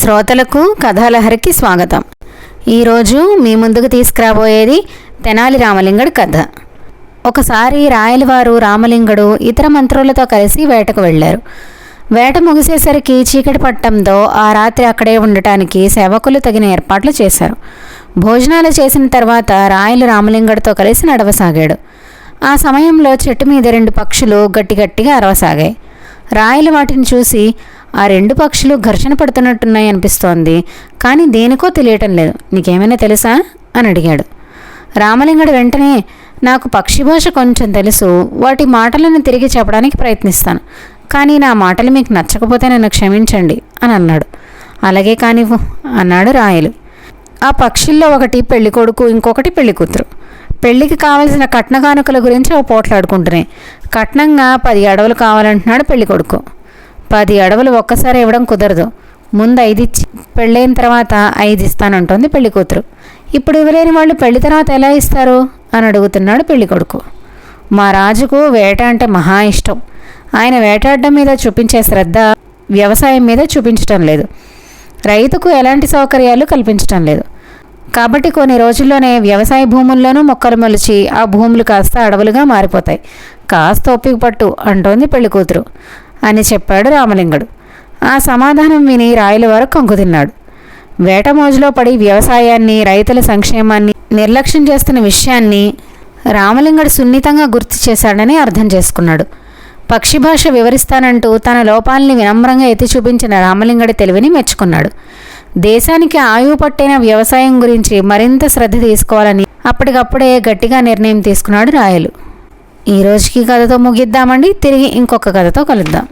శ్రోతలకు కథాలహరికి స్వాగతం. ఈరోజు మీ ముందుకు తీసుకురాబోయేది తెనాలి రామలింగడి కథ. ఒకసారి రాయలవారు రామలింగడు ఇతర మంత్రులతో కలిసి వేటకు వెళ్ళారు. వేట ముగిసేసరికి చీకటి పట్టడంతో ఆ రాత్రి అక్కడే ఉండటానికి సేవకులు తగిన ఏర్పాట్లు చేశారు. భోజనాలు చేసిన తర్వాత రాయలు రామలింగడితో కలిసి నడవసాగాడు. ఆ సమయంలో చెట్టు మీద 2 పక్షులు గట్టిగా అరవసాగాయి. రాయలు వాటిని చూసి, ఆ 2 పక్షులు ఘర్షణ పడుతున్నట్టున్నాయి అనిపిస్తోంది, కానీ దేనికో తెలియటం లేదు, నీకేమైనా తెలుసా అని అడిగాడు. రామలింగడు వెంటనే, నాకు పక్షి భాష కొంచెం తెలుసు, వాటి మాటలను తిరిగి చెప్పడానికి ప్రయత్నిస్తాను, కానీ నా మాటలు మీకు నచ్చకపోతే నన్ను క్షమించండి అని అన్నాడు. అలాగే కానివ్వు అన్నాడు రాయలు. ఆ పక్షుల్లో ఒకటి పెళ్లి కొడుకు, ఇంకొకటి పెళ్లి కూతురు. పెళ్లికి కావలసిన కట్న కానుకల గురించి ఓ పోట్లాడుకుంటున్నాయి. కట్నంగా 10 అడవులు కావాలంటున్నాడు పెళ్లి కొడుకు. 10 అడవులు ఒక్కసారి ఇవ్వడం కుదరదు, ముందు 5 ఇచ్చి పెళ్ళైన తర్వాత 5 ఇస్తానంటోంది పెళ్లి కూతురు. ఇప్పుడు ఇవ్వలేని వాళ్ళు పెళ్లి తర్వాత ఎలా ఇస్తారు అని అడుగుతున్నాడు పెళ్లి కొడుకు. మా రాజుకు వేట అంటే మహా ఇష్టం. ఆయన వేటాడడం మీద చూపించే శ్రద్ధ వ్యవసాయం మీద చూపించటం లేదు, రైతుకు ఎలాంటి సౌకర్యాలు కల్పించటం లేదు. కాబట్టి కొన్ని రోజుల్లోనే వ్యవసాయ భూముల్లోనూ మొక్కలు మొలిచి ఆ భూములు కాస్త అడవులుగా మారిపోతాయి. కాస్త ఓపిక పట్టు అంటోంది పెళ్లి కూతురు అని చెప్పాడు రామలింగడు. ఆ సమాధానం విని రాయలవారు కంగుతిన్నాడు. వేట మోజులో పడి వ్యవసాయాన్ని, రైతుల సంక్షేమాన్ని నిర్లక్ష్యం చేస్తున్న విషయాన్ని రామలింగడు సున్నితంగా గుర్తు చేశాడని అర్థం చేసుకున్నాడు. పక్షి భాష వివరిస్తానంటూ తన లోపాలని వినమ్రంగా ఎత్తి చూపించిన రామలింగడి తెలివిని మెచ్చుకున్నాడు. దేశానికి ఆయువు పట్టైన వ్యవసాయం గురించి మరింత శ్రద్ధ తీసుకోవాలని అప్పటికప్పుడే గట్టిగా నిర్ణయం తీసుకున్నాడు రాయలు. ఈ రోజుకి కథతో ముగిద్దామండి. తిరిగి ఇంకొక కథతో కలుద్దాం.